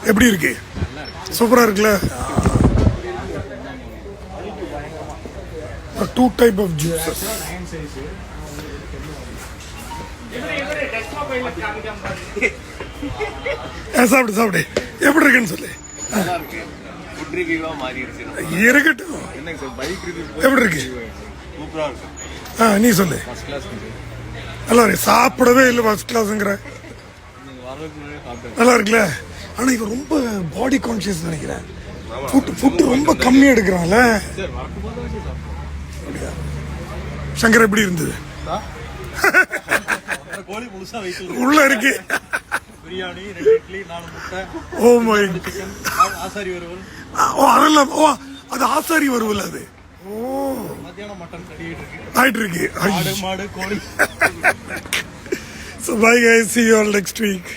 எப்படி இருக்கு? சூப்பரா இருக்குல்ல? Two type of juices. சாப்பிடு சாப்பிடு, எப்படி இருக்குன்னு சொல்லு. இருக்கட்டும், எப்படி இருக்கு? நீ சொல்லு. நல்லா இருக்கு. சாப்பிடவே இல்லை ஃபர்ஸ்ட் கிளாஸ்ங்கிற. நல்லா இருக்குல்ல? ஆனா இவன் ரொம்ப பாடி கான்சியஸ் நினைக்கிறேன். ஃபுட் ரொம்ப கம்மியா எடுக்கிறான்ல. சங்கர் எப்படி இருந்தது? உள்ள இருக்கு. ஓ மை, அது ஆசாரி வருவல். அது ஆயிட்டு இருக்கு. So bye guys, see you all next week.